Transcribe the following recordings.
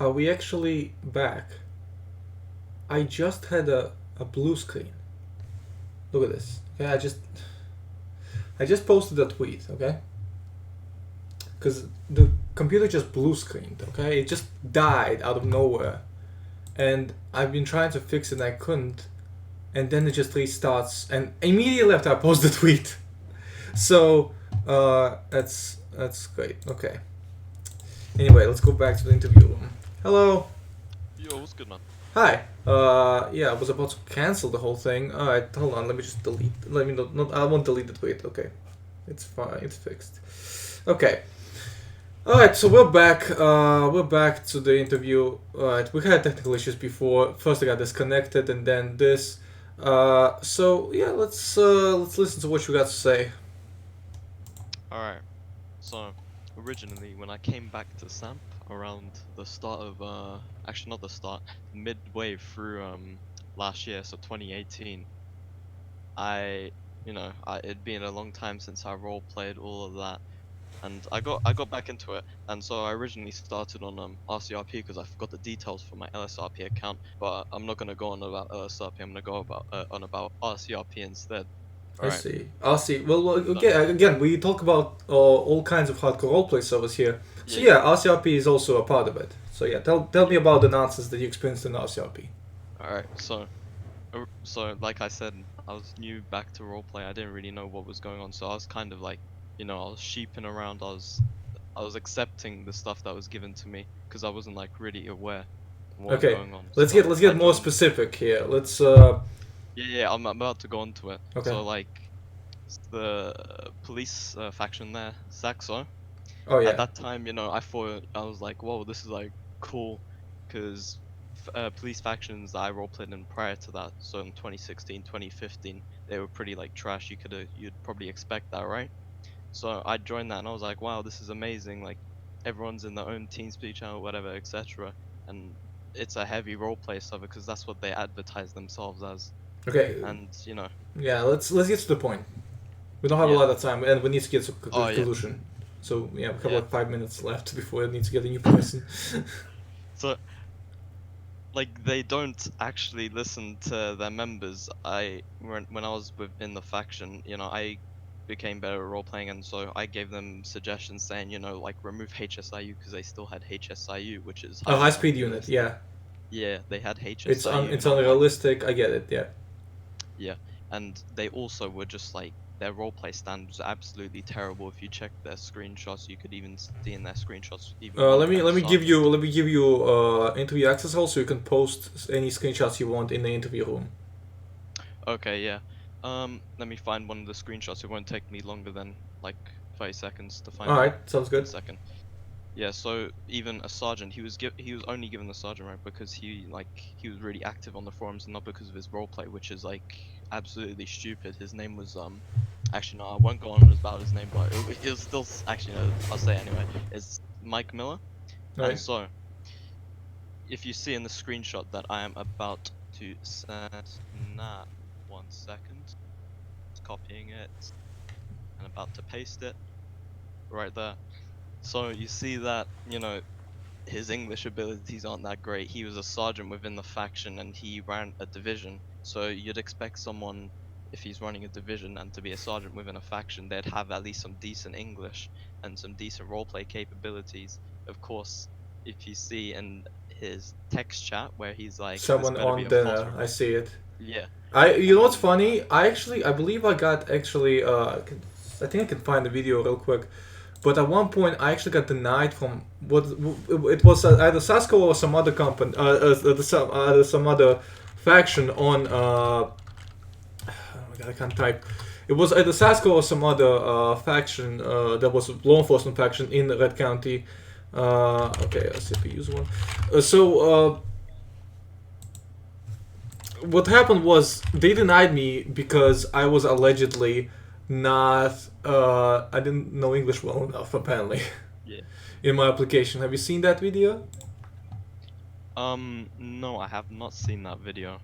Are we actually back? I just had a blue screen. Look at this. Okay, I just posted a tweet, okay? Because the computer just blue screened, okay? It just died out of nowhere. And I've been trying to fix it and I couldn't. And then it just restarts and immediately after I post the tweet. So that's great. Okay. Anyway, let's go back to the interview room. Hello. Yo, what's good, man? Hi. Yeah, I was about to cancel the whole thing. All right, hold on. Let me just delete. Let me not. I won't delete the tweet. Okay, it's fine. It's fixed. Okay. All right. So we're back. We're back to the interview. All right. We had technical issues before. First, I got disconnected, and then this. So yeah, let's listen to what you got to say. Alright, so originally when I came back to SAMP around the start of, actually not the start, midway through last year, so 2018, I, it'd been a long time since I role played all of that, and I got back into it, and so I originally started on RCRP because I forgot the details for my LSRP account, but I'm not gonna go on about LSRP. I'm gonna go about on about RCRP instead. I Alright, see. I see. Well, so again, we talk about all kinds of hardcore roleplay servers here. So yeah, yeah, RCRP is also a part of it. So yeah, tell yeah. me about the nonsense that you experienced in RCRP. Alright, so like I said, I was new back to roleplay. I didn't really know what was going on, so I was kind of like, I was sheeping around. I was accepting the stuff that was given to me because I wasn't like really aware of what was Okay, going on. let's get So let's I get more joined. specific here. Let's Yeah, yeah, I'm about to go on to it. okay. So like the police faction there, Saxo. Oh At yeah. that time, I thought I was like, whoa, this is like cool, because police factions that I roleplayed in prior to that, so in 2016, 2015, they were pretty like trash. You'd probably expect that, right? So I joined that and I was like, wow, this is amazing. Like everyone's in their own TeamSpeak channel, whatever, etc. And it's a heavy roleplay server because that's what they advertise themselves as. Okay. And Yeah. Let's get to the point. We don't have a yeah, lot of time, and we need to get to oh yeah, conclusion. So yeah, we have yeah. like 5 minutes left before we need to get a new person. So like they don't actually listen to their members. When I was within the faction, I became better at role playing, and so I gave them suggestions saying, like remove HSIU because they still had HSIU, which is A high highly speed unit. unrealistic. Yeah. Yeah, they had It's HSIU, and I'm like, unrealistic. I get it. Yeah. yeah, and they also were just like their roleplay standards are absolutely terrible. If you check their screenshots, you could even see in their screenshots even one Let of me them let me give you sergeant. let me give you interview access hole so you can post any screenshots you want in the interview room. Okay, yeah. Let me find one of the screenshots. It won't take me longer than like 30 seconds to All find it. right, sounds One good. second. Yeah, so even a sergeant, he was only given the sergeant rank because he was really active on the forums and not because of his roleplay, which is like absolutely stupid. His name was actually no, I won't go on about his name, but it was still actually no, I'll say it anyway. It's Mike Miller. All And right. so if you see in the screenshot that I am about to send now, 1 second. Just copying it and about to paste it right there. So you see that, his English abilities aren't that great. He was a sergeant within the faction and he ran a division. So you'd expect someone, if he's running a division and to be a sergeant within a faction, they'd have at least some decent English and some decent roleplay capabilities. Of course, if you see in his text chat where he's like, this Someone better be on a false dinner. I report. see it. Yeah. You know And what's then, funny? I believe I got actually I think I can find the video real quick. But at one point, I actually got denied from what it was either Sasko or some other company, some other faction on. Oh my god, I can't type. It was either Sasko or some other faction that was a law enforcement faction in Red County. Okay, let's see if we use one. What happened was they denied me because I was allegedly not. I didn't know English well enough, apparently, yeah. in my application. Have you seen that video? No, I have not seen that video,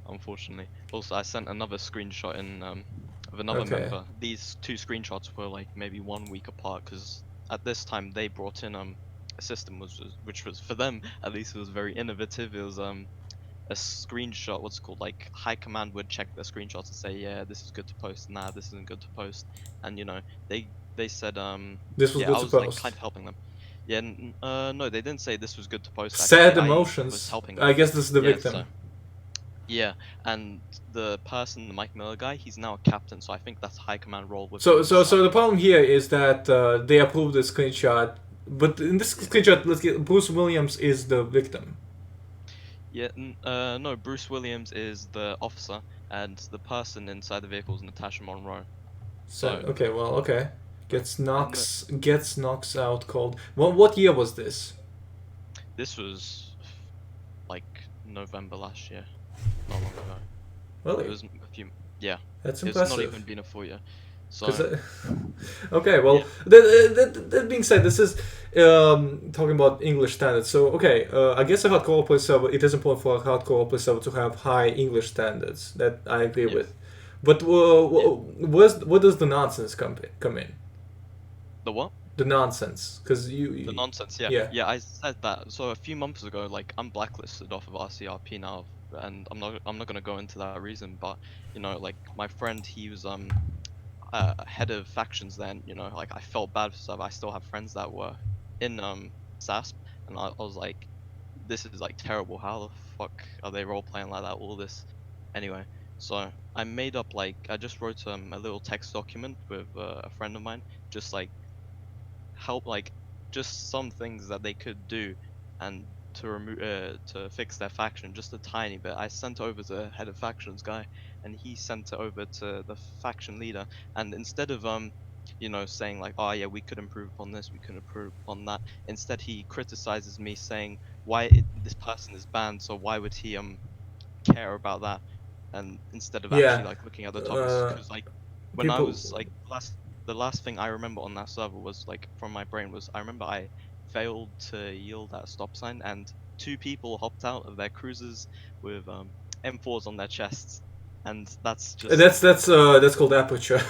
unfortunately. Also, I sent another screenshot in of another Okay. member. These two screenshots were like maybe 1 week apart because at this time they brought in a system which was for them at least it was very innovative. It was a screenshot, what's it called, like high command would check the screenshots and say, yeah, this is good to post, nah, this isn't good to post, and they said This was yeah, good I to was like post. kind of helping them. Yeah, no, they didn't say this was good to post. Sad Actually, I was emotions. helping them. I guess this is the Yeah, victim. so yeah, and the person, the Mike Miller guy, he's now a captain, so I think that's high command role So, within so, SAP. so the problem here is that they approved the screenshot, but in this screenshot, let's get Bruce Williams is the victim. Yeah, no, Bruce Williams is the officer, and the person inside the vehicle is Natasha Monroe. So, So, okay, well, okay, and gets knocks out cold. Well, what year was this? this was like November last year, not long ago. It Really? was a few, yeah. That's It's not impressive. even been a full year. Because, So okay, well, yeah, that being said, this is talking about English standards. So, okay, I guess a hardcore roleplay server, it is important for a hardcore roleplay server to have high English standards. That I agree yeah, with. But yeah. where does the nonsense come in? The what? The nonsense, because The nonsense. Yeah, yeah. yeah. I said that. So a few months ago, like I'm blacklisted off of RCRP now, and I'm not gonna go into that reason, but like my friend, he was head of factions then, like I felt bad for stuff. I still have friends that were in SASP, and I was like, this is like terrible. How the fuck are they role playing like that? All this, anyway. So I made up, like, I just wrote a little text document with a friend of mine, just like help, like just some things that they could do, and to remove to fix their faction just a tiny bit. I sent over to the head of factions guy, and he sent it over to the faction leader. And instead of saying like, oh yeah, we could improve upon this, we could improve upon that, instead he criticizes me, saying why this person is banned, so why would he care about that, and instead of actually Yeah. like looking at the topics. Uh, Because like when I people. was like the last thing I remember on that server was, like, from my brain, was I remember I failed to yield at a stop sign, and two people hopped out of their cruisers with M4s on their chests, and that's just That's called aperture.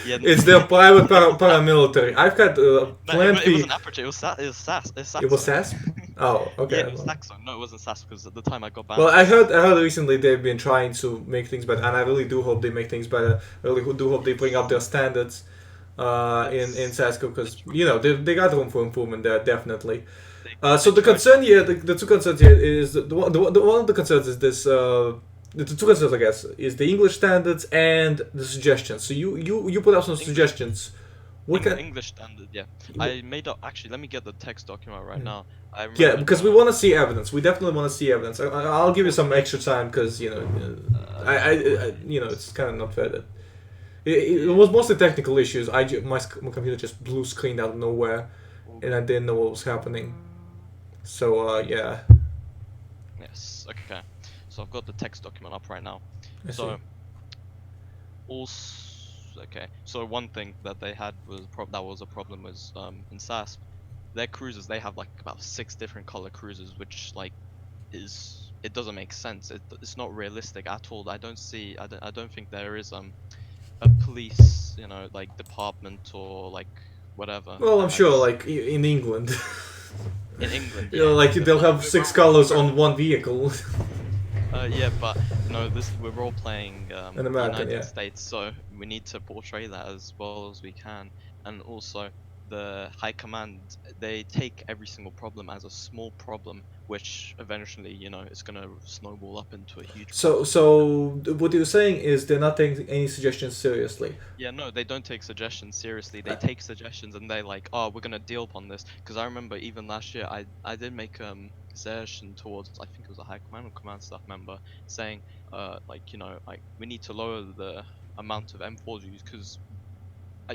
yeah. It's their private paramilitary. I've had No, it plenty. wasn't aperture. It was SAS. It's It was Saxo. SASP. Oh, Yeah, okay. it was Well, Saxo. No, it wasn't SAS, because at the time I got well, banned from SAS. I heard recently they've been trying to make things better, and I really do hope they make things better. I really do hope they bring up their standards in It's Sasko, it's because really good. they got room for improvement there, definitely. So They the tried. concern here, the two concerns here is the one of the concerns is this. The two concerns, I guess, is the English standards and the suggestions. So you put out some English suggestions. What can English standard, yeah. I made up. Actually, let me get the text document right now. I yeah, remember because we the. want to see evidence. We definitely want to see evidence. I'll Of give you course, some yeah. extra time because it's kind of not fair that it Yeah. was mostly technical issues. My computer just blue screened out of nowhere, All and I good. didn't know what was happening. So yeah, Yes. Okay. So I've got the text document up right now. I see. So also, okay. So one thing that they had was that was a problem was in SASP, their cruisers, they have like about 6 different color cruisers, which like it doesn't make sense. It's not realistic at all. I don't think there is a police, like department or like whatever. Well, I'm I sure, just like in England, in England, yeah, in like England, they'll but have we're 6 colors we're on one vehicle. yeah, but we're role playing An the American, United yeah. States, so we need to portray that as well as we can. And also, the high command, they take every single problem as a small problem, which eventually, it's gonna snowball up into a huge So, problem. what you're saying is they're not taking any suggestions seriously. Yeah, no, they don't take suggestions seriously. They take suggestions and they like, oh, we're gonna deal upon this. Because I remember even last year, I did make suggestion towards, I think it was a high command or command staff member, saying like, like we need to lower the amount of M4s used, because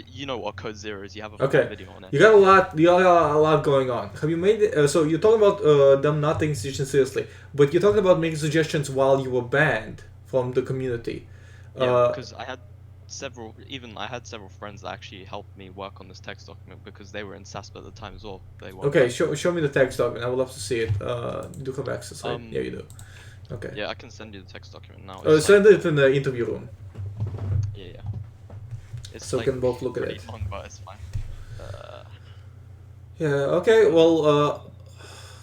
you know what Code Zero is. You have a full Okay, video on it. you got a lot. You got a lot going on. Have you made? So you're talking about them not taking suggestions seriously, but you're talking about making suggestions while you were banned from the community. Yeah, Uh, because I had several friends that actually helped me work on this text document, because they were in SASP at the time as well. They weren't okay, blacklisted. show me the text document. I would love to see it. You do have access, right? Yeah, Um, you do. Okay. yeah, I can send you the text document now. It's like, Send it in the interview room yeah, yeah. It's so we like can both look at pretty it. long, but it's fine. Uh, Yeah. Okay. Well,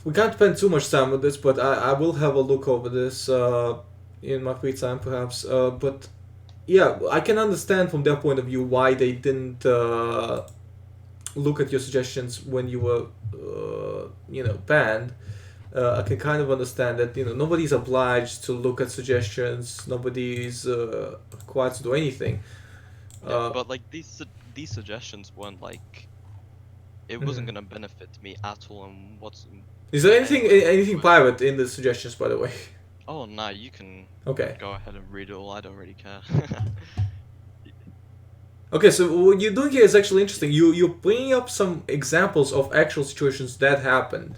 we can't spend too much time with this, but I will have a look over this in my free time, perhaps. But yeah, I can understand from their point of view why they didn't look at your suggestions when you were, banned. I can kind of understand that nobody's obliged to look at suggestions. Nobody's required to do anything. Yeah, Uh, but like these suggestions weren't like it wasn't mhm. gonna benefit me at all, and what's Is there any anything way anything whatsoever. private in the suggestions, by the way? Oh no, you can Okay. go ahead and read it all. I don't really care. Okay, so what you're doing here is actually interesting. You're bringing up some examples of actual situations that happened.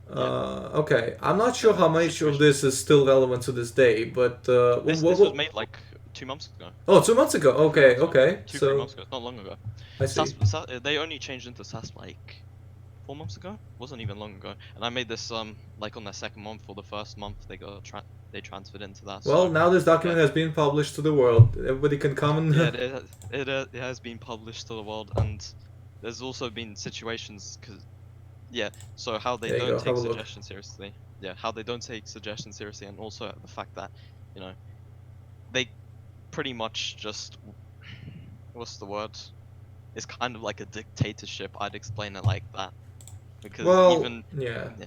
Yeah, Okay, I'm not sure and how much of situations. this is still relevant to this day, but This was made like 2 months ago. oh, 2 months ago. Three Okay, months ago. okay. Two, three So months ago. It's not long ago. I see. They only changed into SAS like 4 months ago. Wasn't even long ago. And I made this like on their second month or the first month they transferred into that. Well, So now this yeah, document has been published to the world. Everybody can come yeah, and it has been published to the world, and there's also been situations because yeah. So how they there you don't go. Have take a look. suggestions seriously. Yeah, how they don't take suggestions seriously, and also the fact that you know they pretty much just what's the word? It's kind of like a dictatorship. I'd explain it like that because Well, even yeah, yeah,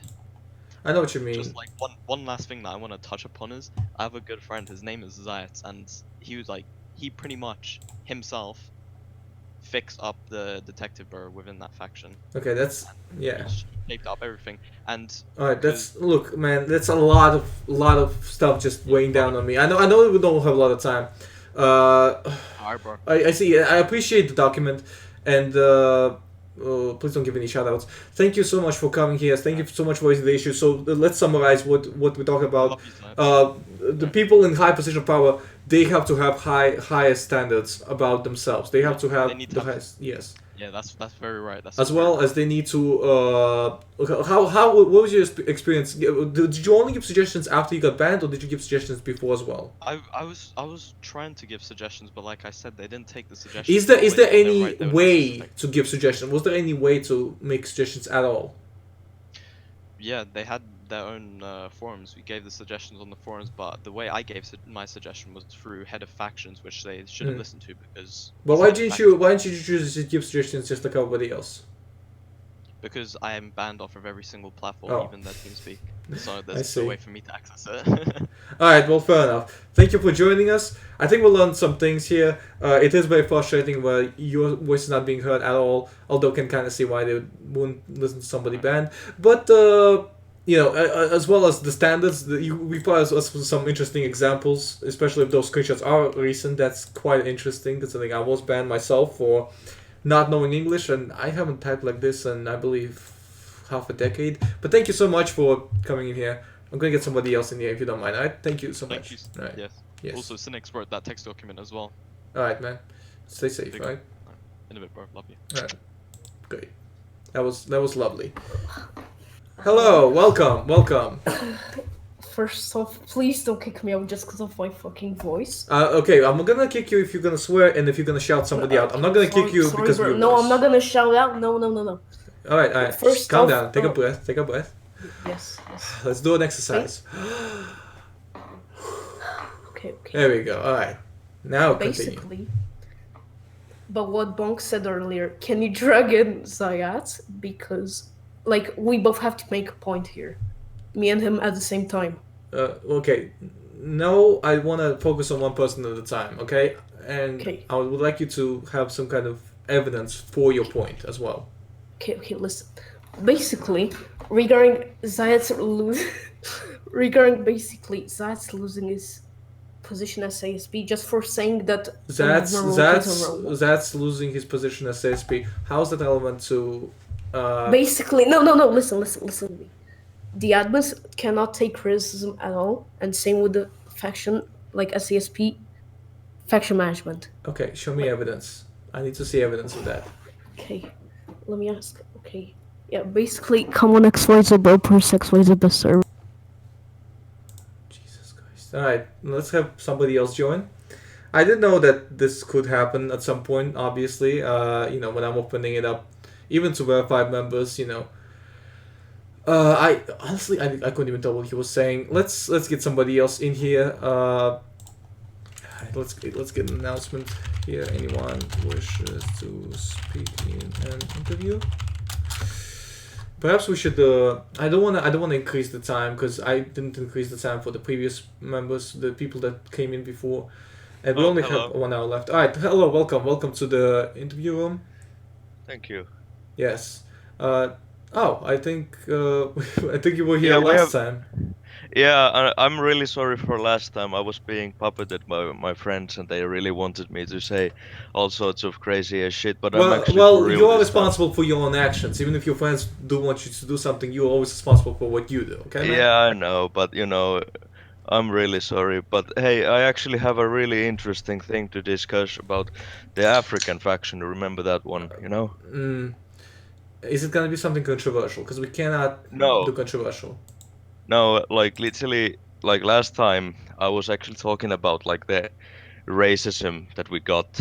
I know what you just mean. like one last thing that I want to touch upon is I have a good friend. His name is Zayat, and he was like he pretty much himself fixed up the detective bureau within that faction. Okay, that's He yeah. shaped up everything, and All right, because that's look, man. That's a lot of stuff just yeah, weighing go down ahead. on me. I know we don't have a lot of time. Uh, Alright, bro. I see. I appreciate the document, and please don't give any shoutouts. Thank you so much for coming here. Thank you Alright. so much for raising the issue. So let's summarize what we talk I about. love you, Zayat. The Alright. people in high position of power, they have to have higher standards about themselves. They have Yeah, to they have need to the have. highest, yes, Yeah, that's very right. That's as very well right. as they need to. How what was your experience? Did you only give suggestions after you got banned, or did you give suggestions before as well? I was trying to give suggestions, but like I said, they didn't take the Is suggestions there all the is way, there and they're any right. They were not way specific. to give suggestions? Was there any way to make suggestions at all? Yeah, they had their own forums. We gave the suggestions on the forums, but the way I gave my suggestion was through head of factions, which they should have Mm. listened to because But he's head of faction. why didn't you choose to give suggestions just like everybody else? Because I am banned off of every single platform, Oh, even their TeamSpeak. So I there's no see. way for me to access it. All right, well, fair enough. Thank you for joining us. I think we'll learn some things here. It is very frustrating where your voice is not being heard at all, although can kind of see why they wouldn't listen to somebody Alright. banned. But, as well as the standards, we provided us with some interesting examples, especially if those screenshots are recent. That's quite interesting, considering I was banned myself for not knowing English, and I haven't typed like this in, I believe, half a decade. But thank you so much for coming in here. I'm gonna get somebody else in here if you don't mind. All right, thank you so Thank you. much. All right, Yes. yes. Also, Cynics wrote that text document as well. All right, man. Stay safe. Big All up. right. Alright. In a bit, bro. Love you. All right. Great. That was lovely. Hello. Hello. Welcome. First off, please don't kick me out just because of my fucking voice. Okay, I'm gonna kick you if you're gonna swear and if you're gonna shout somebody out. I'm not gonna kick you Sorry, because of bro. your No, voice. I'm not gonna shout out. No. All right. Just First calm off, down. Take a breath. Take a breath. yes. Let's do an exercise. Okay. There we go. All right. Now continue. Basically, but what Bonk said earlier, can you drag in Zayat? Because, like, we both have to make a point here. Me and him at the same time. Okay. No, I want to focus on one person at a time, okay? And Okay. I would like you to have some kind of evidence for your point as well. Okay, listen. Basically, regarding Zayat's losing his position as ASP just for saying that That's losing his position as ASP. How's that relevant to? Basically, no. Listen to me. The admins cannot take criticism at all, and same with the faction, like SASP, faction management. Okay, show me evidence. I need to see evidence of that. Okay, let me ask. Okay, yeah, basically, come on XYZ bro, press XYZ the server. Jesus Christ! All right, let's have somebody else join. I didn't know that this could happen at some point. Obviously, when I'm opening it up even to verified members. I honestly I couldn't even tell what he was saying. Let's get somebody else in here. Let's get an announcement here. Anyone wishes to speak in an interview? Perhaps we should. I don't wanna increase the time because I didn't increase the time for the previous members, the people that came in before, and we Oh, only hello. have 1 hour left. All right, hello, welcome to the interview room. Thank you. Yes. I think I think you were here Yeah, we last have. time. Yeah, I'm really sorry for last time. I was being puppeted by my friends, and they really wanted me to say all sorts of crazy as shit. But I'm actually for Well, real you are this time. responsible for your own actions. Even if your friends do want you to do something, you're always responsible for what you do. Okay, man. Yeah, I know, but I'm really sorry. But hey, I actually have a really interesting thing to discuss about the African faction. Remember that one? Mm, is it gonna be something controversial? Because we cannot do No, controversial. no, like literally, like last time, I was actually talking about like the racism that we got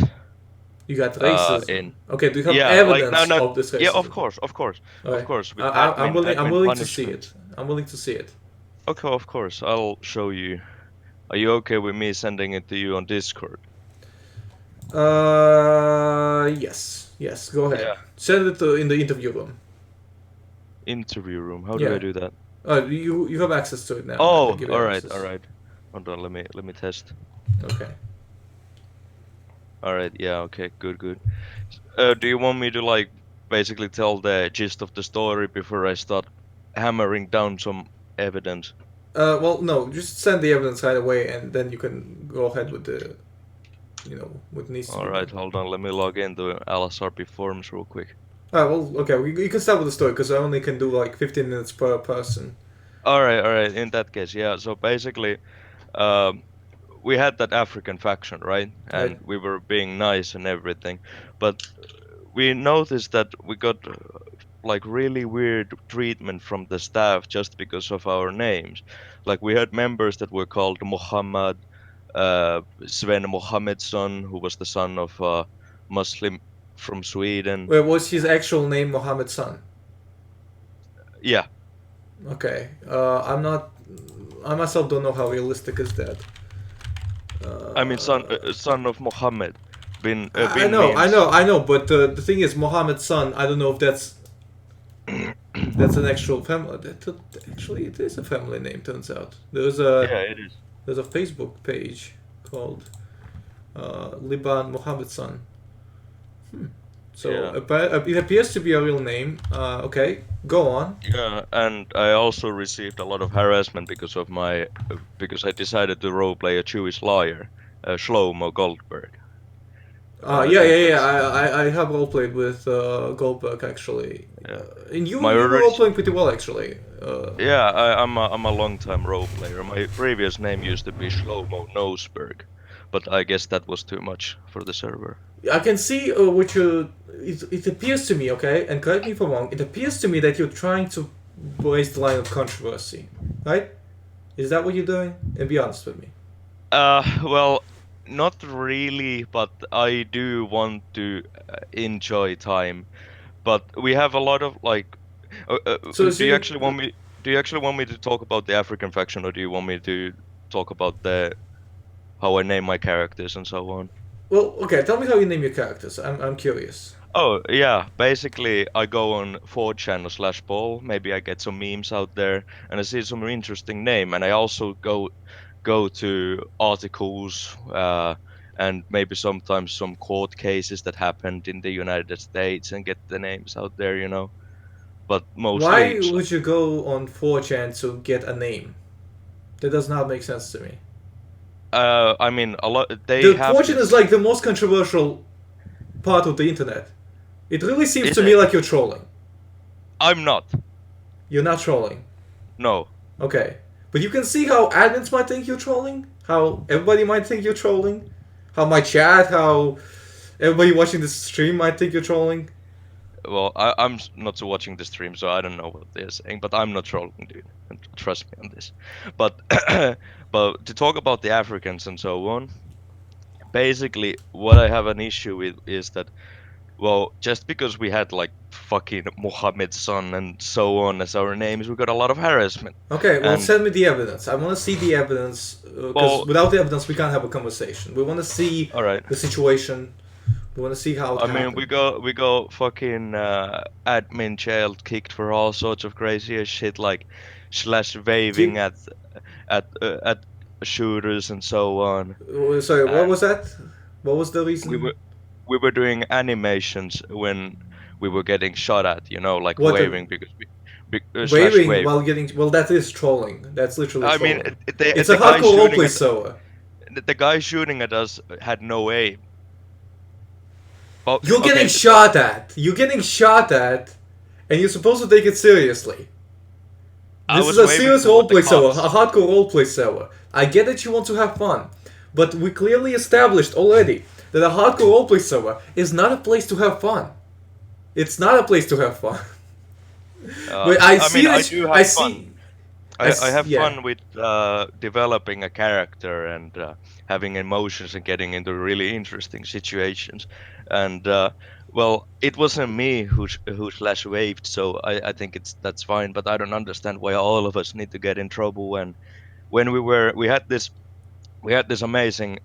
You got racism. in. Okay, do you have Yeah, like no, evidence no, of this yeah, of racism? course, of course, of Okay, course, with I'm admin willing. I'm admin willing to see it. punishments. I'm willing to see it. Okay, of course, I'll show you. Are you okay with me sending it to you on Discord? Yes, yes. Go ahead. Yeah. Send it in the interview room. Interview room. How do I Yeah. do that? You have access to it now. I Oh, give you all right, all access. right. Hold on, let me test. Okay. All right, yeah, okay, good, good. Do you want me to like basically tell the gist of the story before I start hammering down some evidence? Well, no. Just send the evidence right away, and then you can go ahead with what needs to All be right, done. hold on. Let me log into LSRP forms real quick. Well, okay. You can start with the story because I only can do like 15 minutes per person. All right. In that case, yeah. So basically, um, we had that African faction, right? Right. And we were being nice and everything, but we noticed that we got like really weird treatment from the staff just because of our names. Like we had members that were called Muhammad, Sven Mohammedson, who was the son of a Muslim from Sweden. Wait, was his actual name Mohammed San? Yeah, Okay. I'm not. I myself don't know how realistic is that. I mean Uh, son of Mohammed. I Bin know, I means know, I know, but the thing is, Mohammed's son. I don't know if that's an actual family. Actually, it is a family name. Turns out yeah, it is. there's a Facebook page called Liban Mohammed's son. So Yeah. it appears to be a real name. Okay, go on. Yeah, and I also received a lot of harassment because I decided to roleplay a Jewish liar, Shlomo Goldberg, Yeah, and yeah, yeah. that's I have role played with Goldberg actually, yeah. and you My you were role orig playing pretty well actually. Yeah, I'm a long time role player. My previous name used to be Shlomo Noseberg, but I guess that was too much for the server. I can see what you. It appears to me, okay, and correct me if I'm wrong. It appears to me that you're trying to raise the line of controversy, right? Is that what you're doing? And be honest with me. Well, not really, but I do want to enjoy time. But we have a lot of like So do you you. actually want me do you actually want me to talk about the African faction, or do you want me to talk about the how I name my characters and so on? Well, okay. Tell me how you name your characters. I'm curious. Oh yeah, basically I go on 4chan or slash ball, maybe I get some memes out there and I see some interesting name, and I also go to articles and maybe sometimes some court cases that happened in the United States and get the names out there. But mostly Why would you go on 4chan to get a name? That does not make sense to me. I mean, a lot they The have 4chan is this. like the most controversial part of the internet. It really seems Is to me it? like you're trolling. I'm not. You're not trolling. No. Okay. But you can see how admins might think you're trolling, how everybody might think you're trolling, how my chat, how everybody watching this stream might think you're trolling. Well, I'm not watching the stream, so I don't know what they're saying. But I'm not trolling, dude. And trust me on this. But but to talk about the Africans and so on, basically what I have an issue with is that, well, just because we had like fucking Mohammed's son and so on as our names. We got a lot of harassment. Okay, well, And send me the evidence. I want to see the evidence because Well- without the evidence, we can't have a conversation. We want to see all right. the situation. We want to see how it I mean, happened. we got fucking admin jail kicked for all sorts of crazy as shit, like slash waving Do at shooters and so on. sorry, what And was that? What was the reason? we were doing animations when we were getting shot at, you know, like What the- waving because slash Waving wave. while getting well, that is trolling. That's literally I mean, trolling. the It's a guy hardcore shooting roleplay at server. the guy shooting at us had no aim. But You're okay, getting shot at. You're getting shot at, and you're supposed to take it seriously. I This was is a waving serious toward the roleplay server, cops. a hardcore roleplay server. I get that you want to have fun, but we clearly established already that a hardcore roleplay server is not a place to have fun. It's not a place to have fun. But I see mean, I that. do have I fun. see. I have yeah. fun with developing a character and having emotions and getting into really interesting situations. And well, it wasn't me who slash waved, so I think that's fine. But I don't understand why all of us need to get in trouble when we had this amazing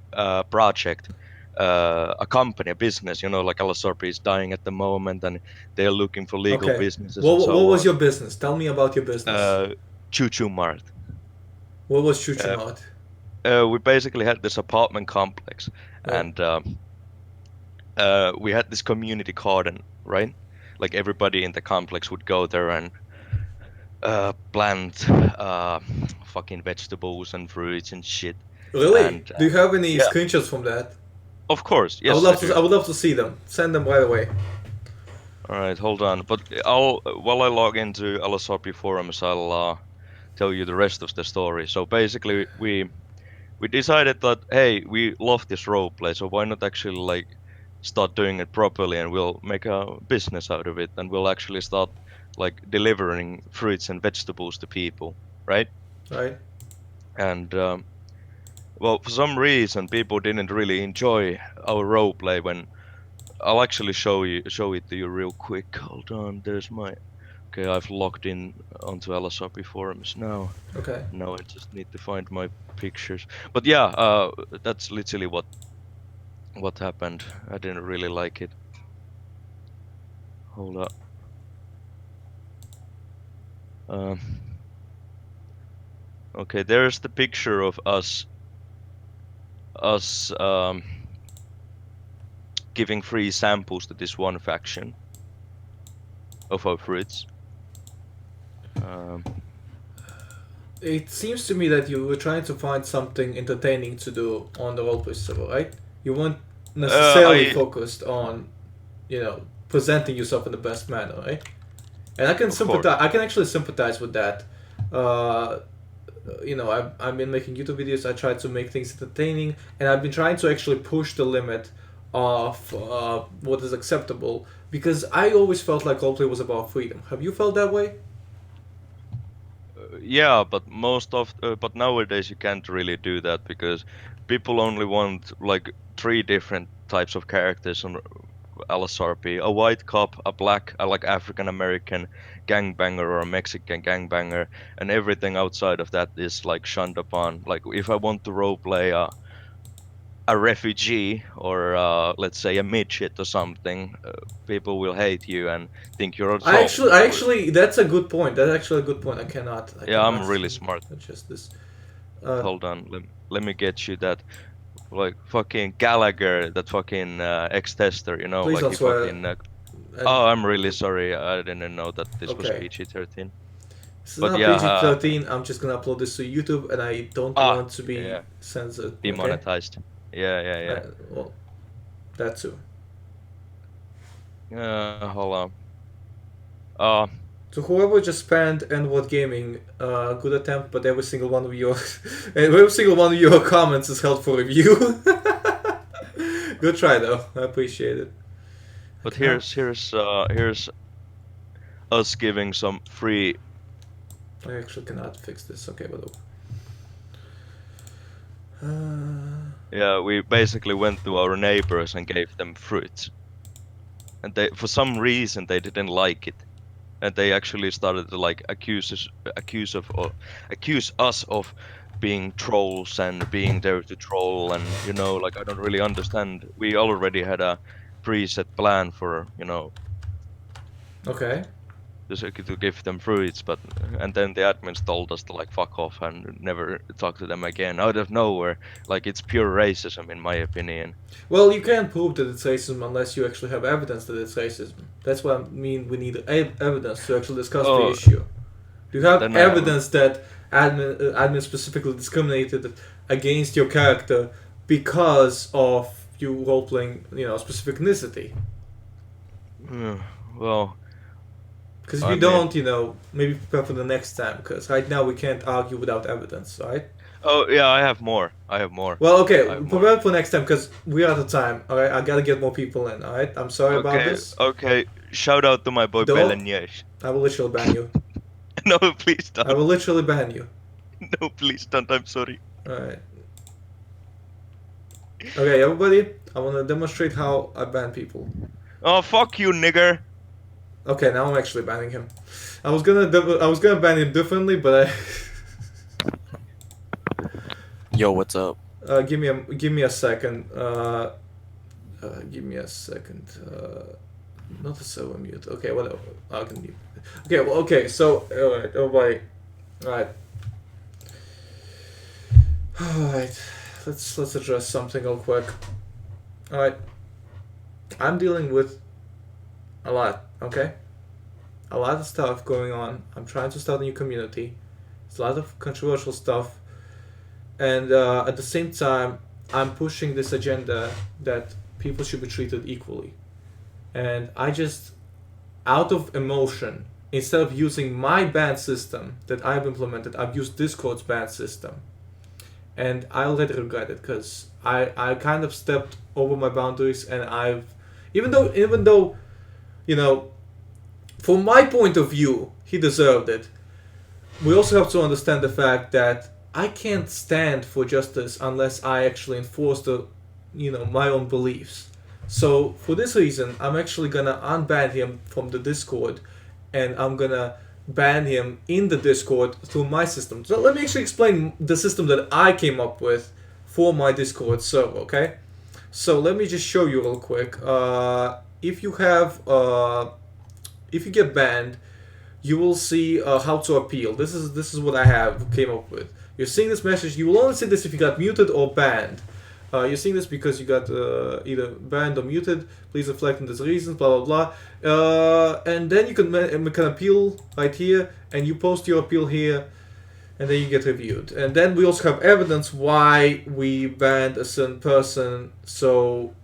project. A company, a business, you know, like LSRP is dying at the moment, and they're looking for legal Okay. businesses and What so was on. your business? Tell me about your business. Choo Choo Mart. What was Choo Choo Uh, Mart? we basically had this apartment complex, Right. and we had this community garden, right? Like everybody in the complex would go there and plant fucking vegetables and fruits and shit. Really? And Do you have any yeah. screenshots from that? of course, I would yes, I love to. do. I would love to see them. Send them right away. All right, hold on. But I'll while I log into LSRP forums, I'll tell you the rest of the story. So basically, we decided that hey, we love this roleplay, so why not actually like start doing it properly, and we'll make a business out of it, and we'll actually start like delivering fruits and vegetables to people, right? Right. And well, for some reason, people didn't really enjoy our roleplay. When I'll actually show it to you real quick. Hold on, there's my. Okay, I've logged in onto LSRP forums now. Okay. Now I just need to find my pictures. But yeah, that's literally what happened. I didn't really like it. Hold up. Um, okay, there's the picture of us giving free samples to this one faction of our fruits. Um, It seems to me that you were trying to find something entertaining to do on the roleplay server, right? You weren't necessarily I focused on, presenting yourself in the best manner, right? And I can Of sympathize. course. I can actually sympathize with that. Uh, I've been making YouTube videos. I try to make things entertaining, and I've been trying to actually push the limit of what is acceptable because I always felt like roleplay was about freedom. Have you felt that way? Yeah, but nowadays you can't really do that because people only want like three different types of characters on LSRP: a white cop, a black, a like African American gangbanger or a Mexican gangbanger, and everything outside of that is like shunned upon. Like if I want to roleplay a refugee or let's say a midget or something, people will hate you and think you're a troll. That's a good point. That's actually a good point. I Yeah, I'm cannot really smart. adjust this. Hold on, let me get you that. Like fucking Gallagher, that fucking ex-tester, you know, Please like don't he swear. fucking. And Oh, I'm really sorry. I didn't know that this was okay, PG-13. this is But not yeah, PG-13. I'm just gonna upload this to YouTube, and I don't want to be yeah, censored. Okay. demonetized. Yeah. Well, that too. Hold on. Uh, So whoever just spammed N-word gaming, good attempt, but every single one of your every single one of your comments is held for review. Good try though. I appreciate it. but Okay. here's us giving some free. I actually cannot fix this. Okay, but Yeah, we basically went to our neighbors and gave them fruits. and they for some reason they didn't like it, and they actually started to like accuse us of being trolls and being there to troll, and like I don't really understand. We already had a preset plan for Okay. to give them fruits, but and then the admins told us to like fuck off and never talk to them again out of nowhere. Like it's pure racism in my opinion. Well, you can't prove that it's racism unless you actually have evidence that it's racism. That's what I mean. We need evidence to actually discuss the Oh, issue. Do you have then evidence that admin specifically discriminated against your character because of you role playing, specific ethnicity? well, Because if I you mean, don't, maybe prepare for the next time. Because right now we can't argue without evidence, right? oh yeah, I have more. I have more. Well, okay, I have more. prepare for next time because we're out of time. All right, I gotta get more people in. All right, I'm sorry about this. Okay. Shout out to my boy Don't. Beleniesh. I will literally ban you. No, please I don't. will literally ban you. No, please don't. I'm sorry. All right. Okay, everybody, I want to demonstrate how I ban people. Oh, fuck you, nigger. Okay, now I'm actually banning him. I was gonna ban him differently, but Yo, what's up? give me a second. Give me a second. Not a server mute. Okay, whatever. I can mute. Okay, well, okay. So, alright, everybody. Alright. Alright. Let's address something real quick. Alright. I'm dealing with a lot. Okay. A lot of stuff going on. I'm trying to start a new community. It's a lot of controversial stuff, and at the same time, I'm pushing this agenda that people should be treated equally. And I just, out of emotion, instead of using my ban system that I've implemented, I've used Discord's ban system. And I already regret it because I kind of stepped over my boundaries, and even though, from my point of view, he deserved it. We also have to understand the fact that I can't stand for justice unless I actually enforce my own beliefs. So for this reason, I'm actually gonna unban him from the Discord, and I'm gonna ban him in the Discord through my system. So let me actually explain the system that I came up with for my Discord server. Okay, so let me just show you real quick. If you get banned, you will see how to appeal. This is what I came up with. You're seeing this message. You will only see this if you got muted or banned. You're seeing this because you got either banned or muted. Please reflect on these reasons, blah blah blah. And then you can make an appeal right here, and you post your appeal here, and then you get reviewed. And then we also have evidence why we banned a certain person. So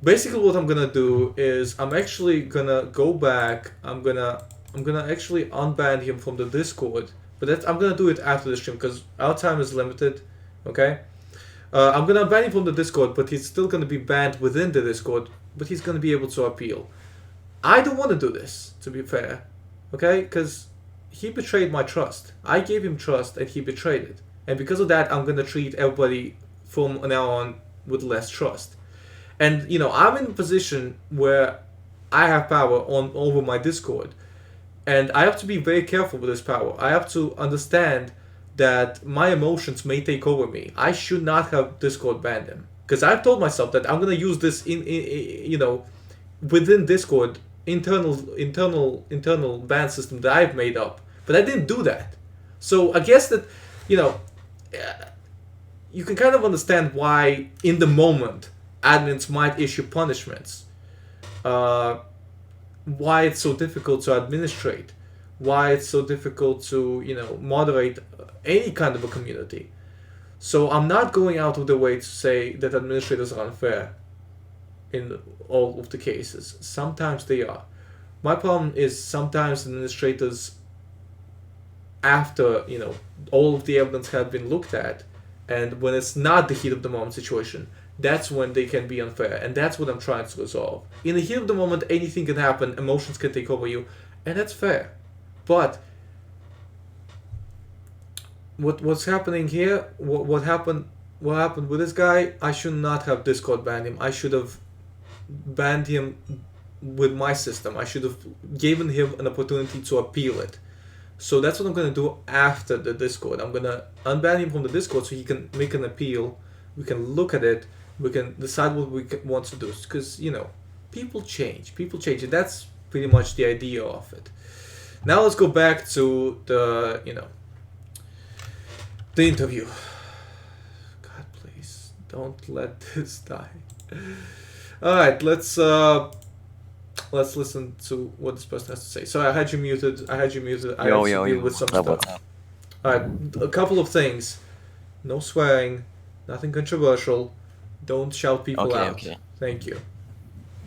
basically, what I'm gonna do is I'm actually gonna go back. I'm gonna actually unban him from the Discord. But I'm gonna do it after the stream because our time is limited. Okay. I'm gonna ban him from the Discord, but he's still gonna be banned within the Discord. But he's gonna be able to appeal. I don't want to do this, to be fair, okay? Because he betrayed my trust. I gave him trust, and he betrayed it. And because of that, I'm gonna treat everybody from now on with less trust. And I'm in a position where I have power over my Discord, and I have to be very careful with this power. I have to understand that my emotions may take over me. I should not have Discord banned him because I've told myself that I'm gonna use this within Discord internal ban system that I've made up, but I didn't do that. So I guess that you can kind of understand why in the moment admins might issue punishments. Why it's so difficult to administrate, why it's so difficult to moderate any kind of a community. So I'm not going out of the way to say that administrators are unfair in all of the cases. Sometimes they are. My problem is sometimes administrators, after all of the evidence have been looked at, and when it's not the heat of the moment situation, that's when they can be unfair, and that's what I'm trying to resolve. In the heat of the moment, anything can happen, emotions can take over you, and that's fair. But what's happening here? What happened with this guy? I should not have Discord banned him. I should have banned him with my system. I should have given him an opportunity to appeal it. So that's what I'm gonna do after the Discord. I'm gonna unban him from the Discord so he can make an appeal. We can look at it. We can decide what we want to do. Because people change. People change, and that's pretty much the idea of it. Now let's go back to the the interview. God, please don't let this die. All right, let's listen to what this person has to say. Sorry, I had you muted. I have to deal with some What's stuff. up? Alright, a couple of things. No swearing, nothing controversial. Don't shout people out. Okay. Thank you.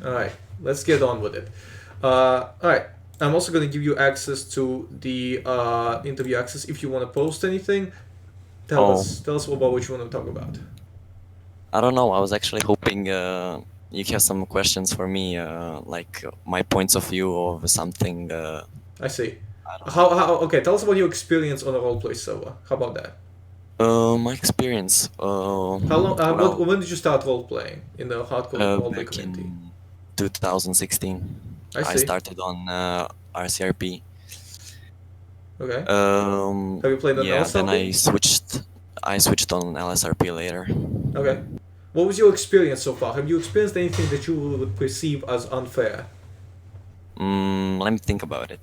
Alright, let's get on with it. Alright, I'm also going to give you access to the interview access if you want to post anything. Tell us about what you want to talk about. I don't know. I was actually hoping you have some questions for me, like my points of view of something. I see. I don't Okay, tell us about your experience on a roleplay server. How about that? My experience. How long? When did you start role playing in the hardcore roleplay Back community? in 2016. I see. started on RCRP. Okay. Have you played on Yeah, then LSRP? I switched on LSRP later. Okay. What was your experience so far? Have you experienced anything that you would perceive as unfair? Let me think about it.